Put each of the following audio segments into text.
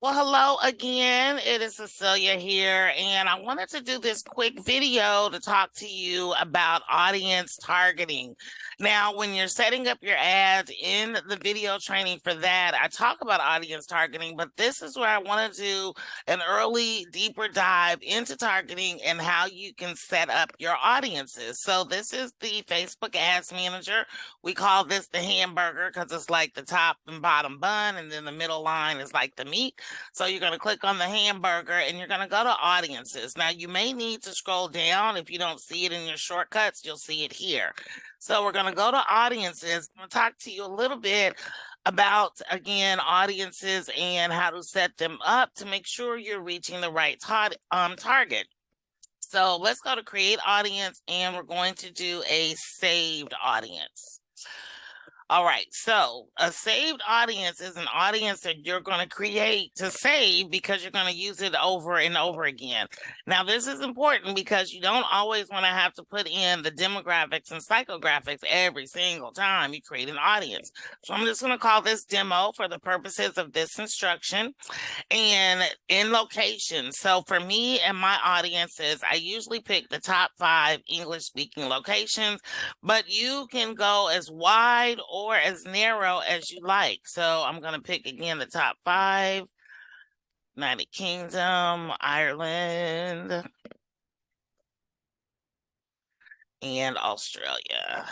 Well, hello again. It is Cecilia here, and I wanted to do this quick video to talk to you about audience targeting. Now, when you're setting up your ads in the video training for that, I talk about audience targeting, but this is where I want to do an early, deeper dive into targeting and how you can set up your audiences. So, this is the Facebook Ads Manager. We call this the hamburger because it's like the top and bottom bun, and then the middle line is like the meat. So you're going to click on the hamburger and you're going to go to audiences. Now you may need to scroll down. If you don't see it in your shortcuts, you'll see it here. So we're going to go to audiences. I'm going to talk to you a little bit about, again, audiences and how to set them up to make sure you're reaching the right target. So let's go to create audience, and we're going to do a saved audience. All right, so a saved audience is an audience that you're going to create to save because you're going to use it over and over again. Now, this is important because you don't always want to have to put in the demographics and psychographics every single time you create an audience. So I'm just going to call this demo for the purposes of this instruction. And in location, so for me and my audiences, I usually pick the top 5 English-speaking locations, but you can go as wide or as narrow as you like. So I'm going to pick again the top 5: United Kingdom, Ireland, and Australia.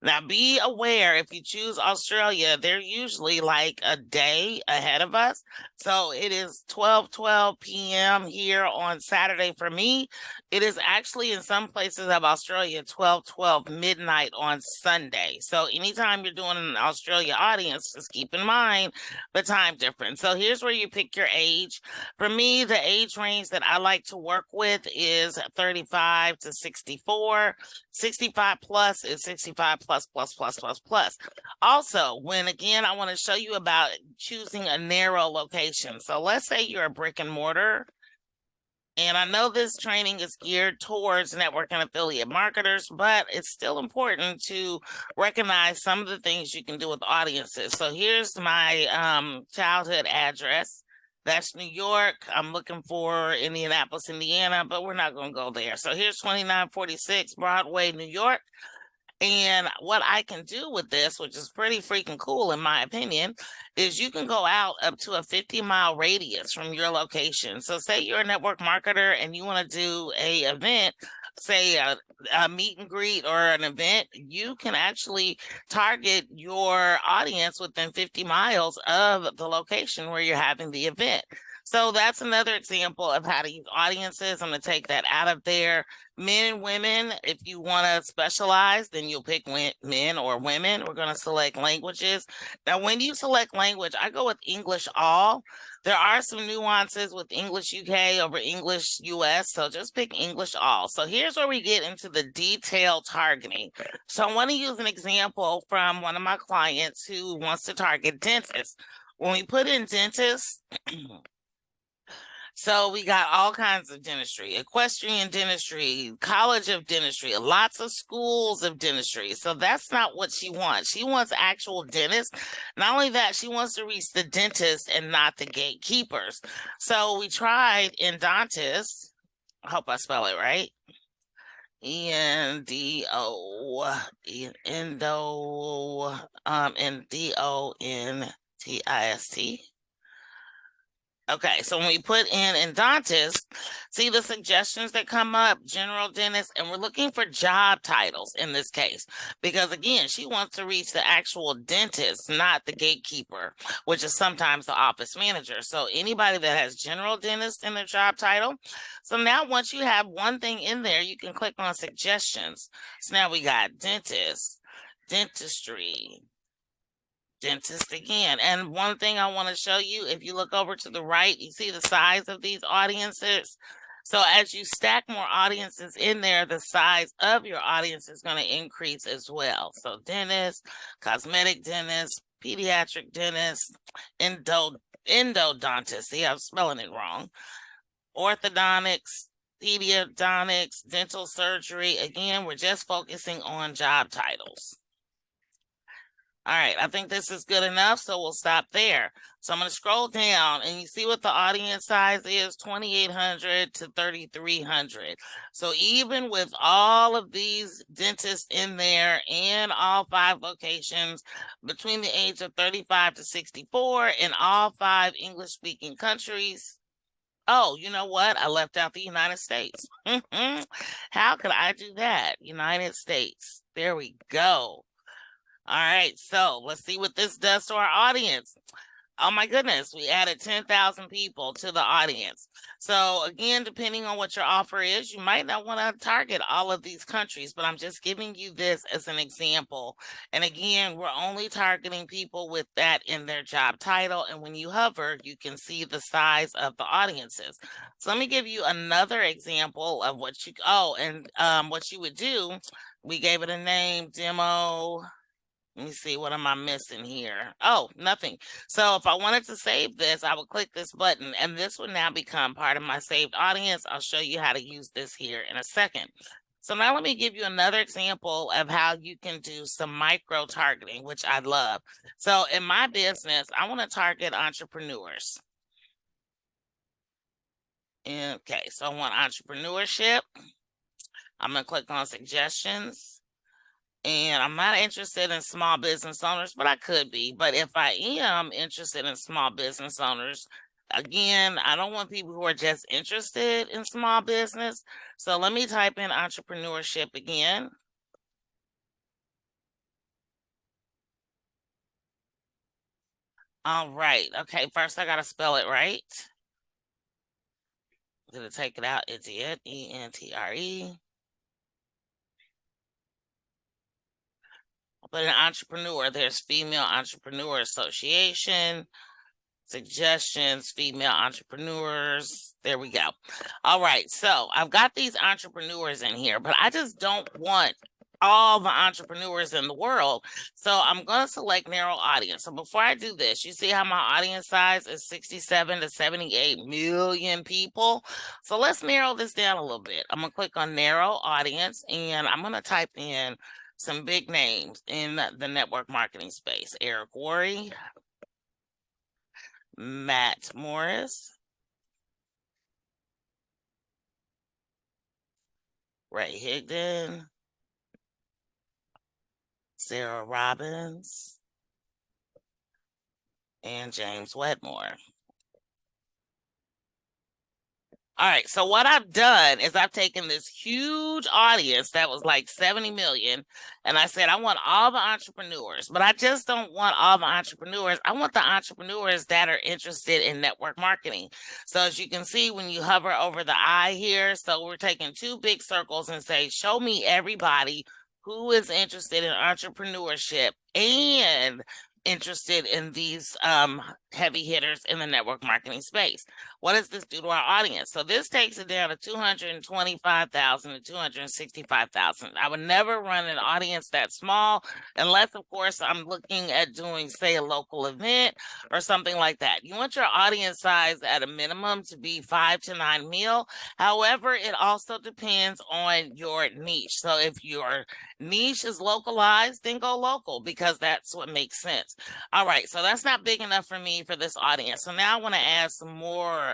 Now, be aware, if you choose Australia, they're usually like a day ahead of us. So it is 12:12 p.m. here on Saturday for me. It is actually in some places of Australia 12:12 midnight on Sunday. So anytime you're doing an Australia audience, just keep in mind the time difference. So here's where you pick your age. For me, the age range that I like to work with is 35 to 64. 65 plus is 65 plus, plus, plus, plus, plus. Also, when again, I want to show you about choosing a narrow location. So let's say you're a brick and mortar. And I know this training is geared towards network and affiliate marketers, but it's still important to recognize some of the things you can do with audiences. So here's my childhood address. That's New York. I'm looking for Indianapolis, Indiana, but we're not going to go there. So here's 2946 Broadway, New York. And what I can do with this, which is pretty freaking cool in my opinion, is you can go out up to a 50-mile radius from your location. So say you're a network marketer and you want to do a event, say a meet and greet or an event, you can actually target your audience within 50 miles of the location where you're having the event. So that's another example of how to use audiences. I'm going to take that out of there. Men and women, if you want to specialize, then you'll pick men or women. We're going to select languages. Now, when you select language, I go with English all. There are some nuances with English UK over English US, so just pick English all. So here's where we get into the detailed targeting. So I want to use an example from one of my clients who wants to target dentists. When we put in dentists, so we got all kinds of dentistry, equestrian dentistry, college of dentistry, lots of schools of dentistry. So that's not what she wants. She wants actual dentists. Not only that, she wants to reach the dentist and not the gatekeepers. So we tried endontist. I hope I spell it right. ENDO, endo, ENDONTIST. Okay, so when we put in endontist, see the suggestions that come up, general dentist, and we're looking for job titles in this case, because again, she wants to reach the actual dentist, not the gatekeeper, which is sometimes the office manager. So anybody that has general dentist in their job title. So now once you have one thing in there, you can click on suggestions. So now we got dentist, dentistry, dentist again. And one thing I want to show you, if you look over to the right, you see the size of these audiences. So as you stack more audiences in there, the size of your audience is going to increase as well. So dentist, cosmetic dentist, pediatric dentist, endodontist. See, I'm spelling it wrong. Orthodontics, pediatronics, dental surgery. Again, we're just focusing on job titles. All right, I think this is good enough, so we'll stop there. So I'm going to scroll down, and you see what the audience size is, 2,800 to 3,300. So even with all of these dentists in there and all 5 locations between the age of 35 to 64 in all 5 English-speaking countries. Oh, you know what? I left out the United States. How could I do that? United States. There we go. All right, so let's see what this does to our audience. Oh my goodness, we added 10,000 people to the audience. So again, depending on what your offer is, you might not want to target all of these countries, but I'm just giving you this as an example. And again, we're only targeting people with that in their job title. And when you hover, you can see the size of the audiences. So let me give you another example of what you, what you would do. We gave it a name, demo. Let me see, what am I missing here? Oh, nothing. So if I wanted to save this, I would click this button, and this will now become part of my saved audience. I'll show you how to use this here in a second. So now let me give you another example of how you can do some micro targeting, which I love. So in my business, I want to target entrepreneurs. Okay, so I want entrepreneurship. I'm going to click on suggestions. And I'm not interested in small business owners, but I could be. But if I am interested in small business owners, again, I don't want people who are just interested in small business. So let me type in entrepreneurship again. All right. Okay, first I got to spell it right. Did it take it out? It did. E-N-T-R-E. But an entrepreneur, there's Female Entrepreneur Association, suggestions, female entrepreneurs. There we go. All right. So I've got these entrepreneurs in here, but I just don't want all the entrepreneurs in the world. So I'm going to select narrow audience. So before I do this, you see how my audience size is 67 to 78 million people. So let's narrow this down a little bit. I'm going to click on narrow audience, and I'm going to type in some big names in the network marketing space. Eric Worre, Matt Morris, Ray Higdon, Sarah Robbins, and James Wedmore. All right, so what I've done is I've taken this huge audience that was like 70 million, and I said, I want all the entrepreneurs, but I just don't want all the entrepreneurs. I want the entrepreneurs that are interested in network marketing. So as you can see, when you hover over the eye here, so we're taking 2 big circles and say, show me everybody who is interested in entrepreneurship and interested in these heavy hitters in the network marketing space. What does this do to our audience? So this takes it down to 225,000 to 265,000. I would never run an audience that small unless, of course, I'm looking at doing, say, a local event or something like that. You want your audience size at a minimum to be 5 to 9 mil. However, it also depends on your niche. So if your niche is localized, then go local because that's what makes sense. All right, so that's not big enough for me for this audience. So now I want to add some more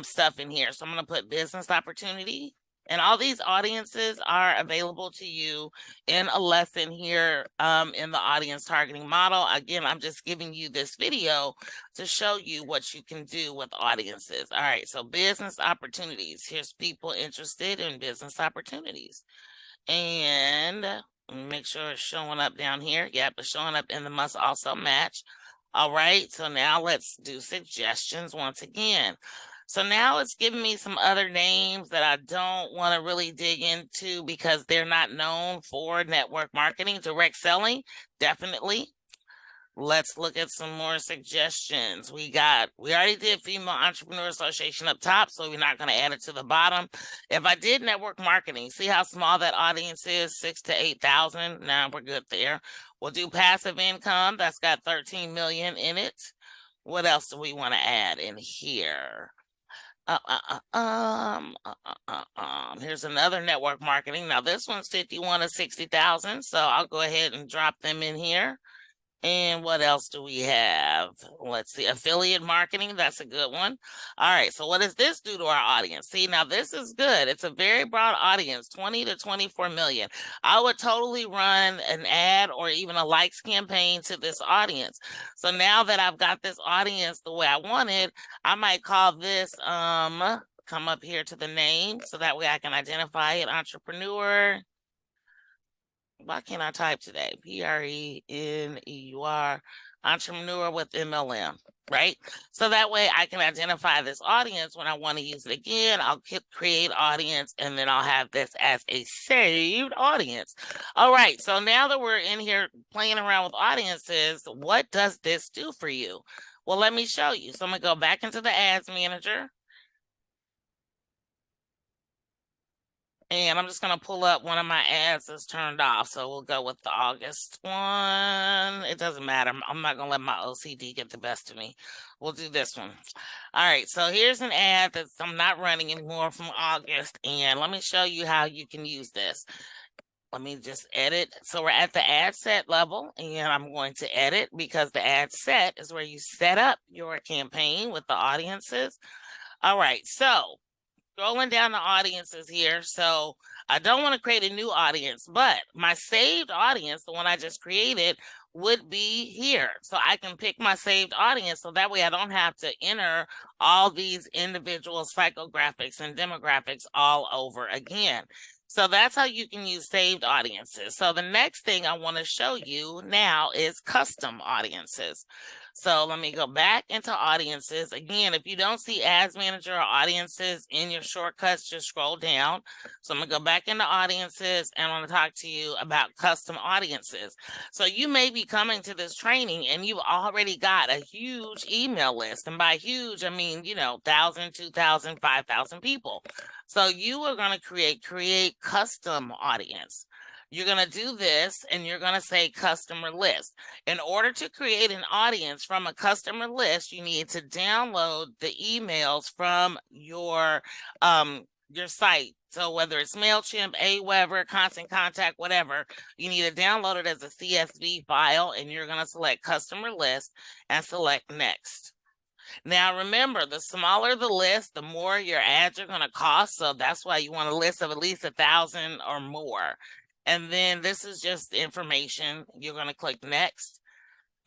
stuff in here. So I'm going to put business opportunity. And all these audiences are available to you in a lesson here in the audience targeting model. Again, I'm just giving you this video to show you what you can do with audiences. All right, so business opportunities. Here's people interested in business opportunities. And make sure it's showing up down here. Yep, it's showing up in the must also match. All right, so now let's do suggestions once again. So now it's giving me some other names that I don't want to really dig into because they're not known for network marketing. Direct selling, definitely. Let's look at some more suggestions. We already did Female Entrepreneur Association up top, so we're not going to add it to the bottom. If I did network marketing, see how small that audience is, 6 to 8,000. Now we're good there. We'll do passive income. That's got 13 million in it. What else do we want to add in here? Here's another network marketing. Now this one's 51 to 60,000, so I'll go ahead and drop them in here. And what else do we have? Let's see. Affiliate marketing. That's a good one. All right. So what does this do to our audience? See, now this is good. It's a very broad audience, 20 to 24 million. I would totally run an ad or even a likes campaign to this audience. So now that I've got this audience the way I wanted, I might call this, come up here to the name so that way I can identify it, entrepreneur. Why can't I type today? Preneur, entrepreneur with MLM, right? So that way I can identify this audience when I want to use it again. I'll create audience and then I'll have this as a saved audience. All right. So now that we're in here playing around with audiences, what does this do for you? Well, let me show you. So I'm going to go back into the ads manager. And I'm just going to pull up one of my ads that's turned off. So we'll go with the August one. It doesn't matter. I'm not going to let my OCD get the best of me. We'll do this one. All right. So here's an ad that I'm not running anymore from August. And let me show you how you can use this. Let me just edit. So we're at the ad set level and I'm going to edit because the ad set is where you set up your campaign with the audiences. All right. So scrolling down the audiences here. So I don't want to create a new audience, but my saved audience, the one I just created, would be here. So I can pick my saved audience. So that way I don't have to enter all these individual psychographics and demographics all over again. So that's how you can use saved audiences. So the next thing I want to show you now is custom audiences. So let me go back into audiences. Again, if you don't see ads manager or audiences in your shortcuts, just scroll down. So I'm gonna go back into audiences and I want to talk to you about custom audiences. So you may be coming to this training and you've already got a huge email list. And by huge, I mean, 1,000, 2,000, 5,000 people. So you are going to create custom audience. You're going to do this and you're going to say customer list. In order to create an audience from a customer list, you need to download the emails from your site. So whether it's MailChimp, Aweber, Constant Contact, whatever, you need to download it as a CSV file and you're going to select customer list and select next. Now, remember, the smaller the list, the more your ads are going to cost. So that's why you want a list of at least 1,000 or more. And then this is just information. You're going to click next.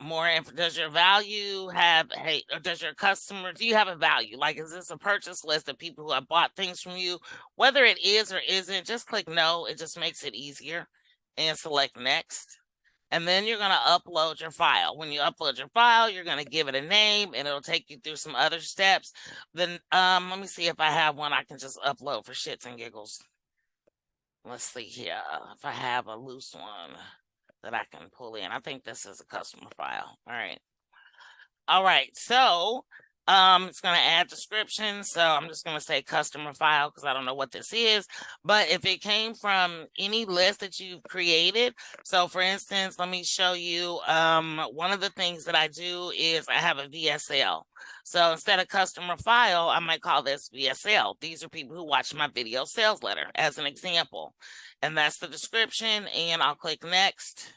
More info. Does your value have, or does your customer, do you have a value? Like, is this a purchase list of people who have bought things from you? Whether it is or isn't, just click no. It just makes it easier and select next. And then you're going to upload your file. When you upload your file, you're going to give it a name and it'll take you through some other steps. Then let me see if I have one I can just upload for shits and giggles. Let's see here if I have a loose one that I can pull in. I think this is a customer file. All right. All right. So it's going to add description. So I'm just going to say customer file because I don't know what this is. But if it came from any list that you've created, so for instance, let me show you one of the things that I do is I have a VSL. So instead of customer file, I might call this VSL. These are people who watch my video sales letter as an example. And that's the description. And I'll click next.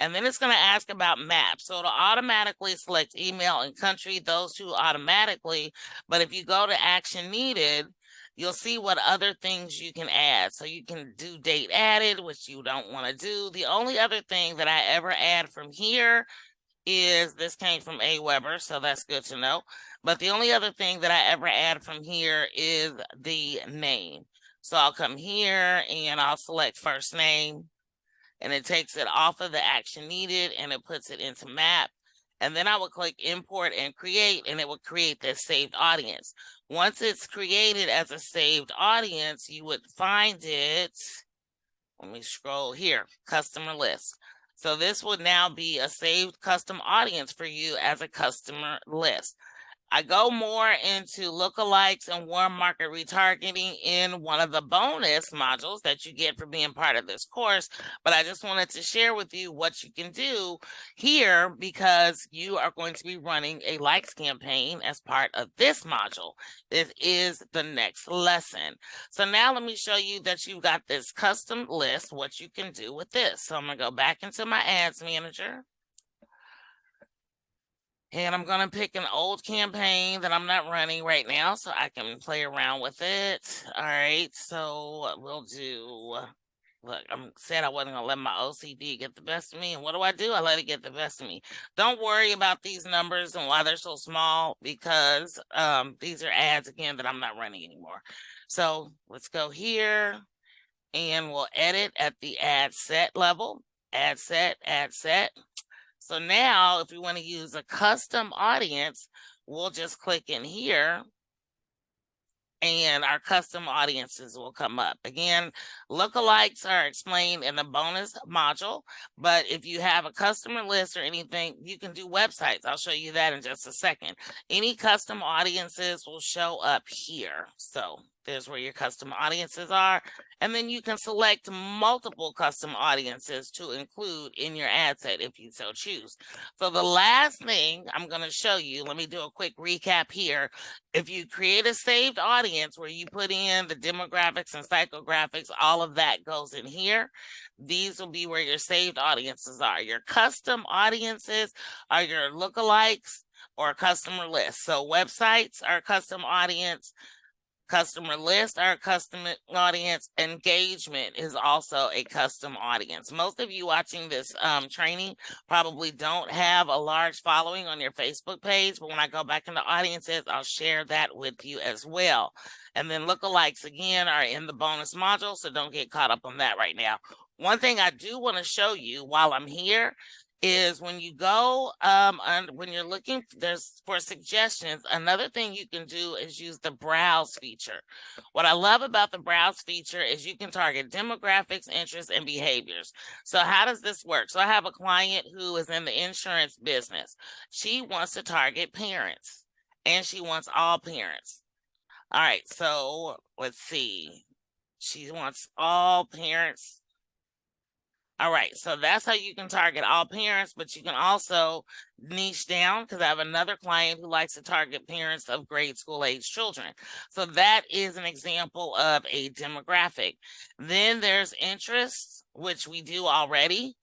And then it's going to ask about maps. So it'll automatically select email and country, those two automatically. But if you go to action needed, you'll see what other things you can add. So you can do date added, which you don't want to do. The only other thing that I ever add from here is this came from Aweber, so that's good to know. But the only other thing that I ever add from here is the name. So I'll come here and I'll select first name. And it takes it off of the action needed and it puts it into map. And then I would click import and create and it would create this saved audience. Once it's created as a saved audience, you would find it. Let me scroll here, customer list. So this would now be a saved custom audience for you as a customer list. I go more into lookalikes and warm market retargeting in one of the bonus modules that you get for being part of this course. But I just wanted to share with you what you can do here because you are going to be running a likes campaign as part of this module. This is the next lesson. So now let me show you that you've got this custom list, what you can do with this. So I'm going to go back into my ads manager. And I'm going to pick an old campaign that I'm not running right now so I can play around with it. All right, so we'll do, look, I said I wasn't going to let my OCD get the best of me. And what do? I let it get the best of me. Don't worry about these numbers and why they're so small because these are ads, again, that I'm not running anymore. So let's go here and we'll edit at the ad set level. Ad set, ad set. So now if we want to use a custom audience, we'll just click in here and our custom audiences will come up. Again, lookalikes are explained in the bonus module, but if you have a customer list or anything, you can do websites. I'll show you that in just a second. Any custom audiences will show up here. So there's where your custom audiences are. And then you can select multiple custom audiences to include in your ad set if you so choose. So the last thing I'm going to show you, let me do a quick recap here. If you create a saved audience where you put in the demographics and psychographics, all of that goes in here. These will be where your saved audiences are. Your custom audiences are your lookalikes or customer lists. So websites are custom audience. Customer list, our custom audience. Engagement is also a custom audience. Most of you watching this training probably don't have a large following on your Facebook page, but when I go back into audiences, I'll share that with you as well. And then lookalikes, again, are in the bonus module, so don't get caught up on that right now. One thing I do want to show you while I'm here is when you go when you're looking for suggestions, another thing you can do is use the browse feature. What I love about the browse feature is you can target demographics, interests, and behaviors. So how does this work? So I have a client who is in the insurance business. She wants to target parents and she wants all parents. All right, so let's see. She wants all parents. All right, so that's how you can target all parents, but you can also niche down because I have another client who likes to target parents of grade school age children. So that is an example of a demographic. Then there's interests, which we do already.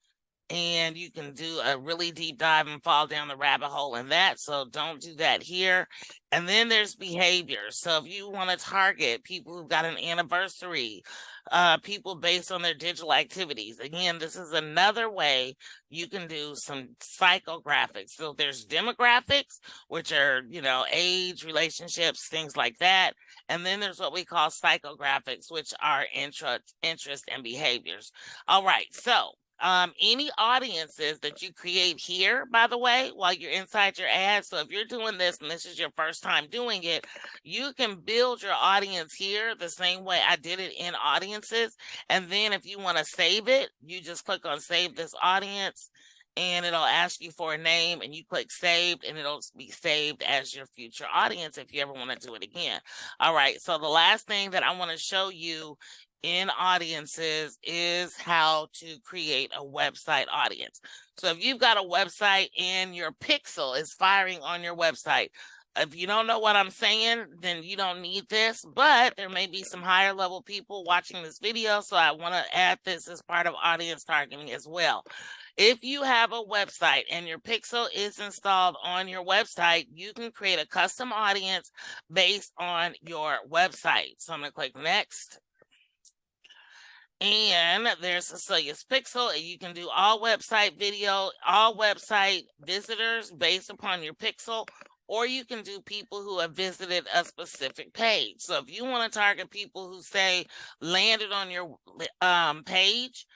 And you can do a really deep dive and fall down the rabbit hole in that. So don't do that here. And then there's behavior. So if you want to target people who've got an anniversary, people based on their digital activities, again, this is another way you can do some psychographics. So there's demographics, which are, age, relationships, things like that. And then there's what we call psychographics, which are interest and behaviors. All right, so any audiences that you create here, by the way, while you're inside your ad. So if you're doing this and this is your first time doing it, you can build your audience here the same way I did it in audiences. And then if you want to save it, you just click on save this audience and it'll ask you for a name and you click saved and it'll be saved as your future audience if you ever want to do it again. All right. So the last thing that I want to show you in audiences is how to create a website audience. So if you've got a website and your pixel is firing on your website, if you don't know what I'm saying, then you don't need this, but there may be some higher level people watching this video. So I want to add this as part of audience targeting as well. If you have a website and your pixel is installed on your website, you can create a custom audience based on your website. So I'm going to click next. And there's Cecilia's Pixel. You can do all website video, all website visitors based upon your pixel, or you can do people who have visited a specific page. So if you want to target people who say landed on your page,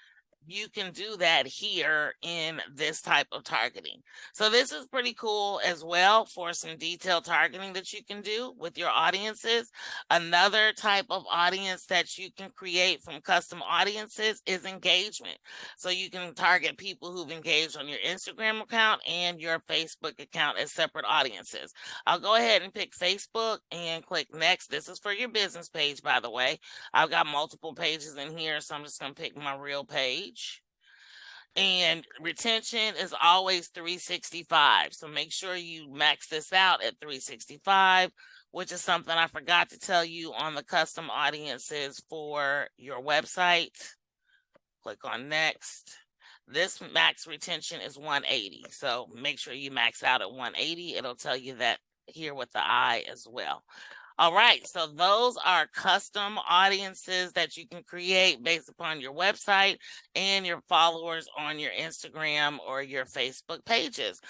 you can do that here in this type of targeting. So this is pretty cool as well for some detailed targeting that you can do with your audiences. Another type of audience that you can create from custom audiences is engagement. So you can target people who've engaged on your Instagram account and your Facebook account as separate audiences. I'll go ahead and pick Facebook and click next. This is for your business page, by the way. I've got multiple pages in here, so I'm just going to pick my real page. And retention is always 365. So make sure you max this out at 365, which is something I forgot to tell you on the custom audiences for your website. Click on next. This max retention is 180. So make sure you max out at 180. It'll tell you that here with the I as well. All right, so those are custom audiences that you can create based upon your website and your followers on your Instagram or your Facebook pages.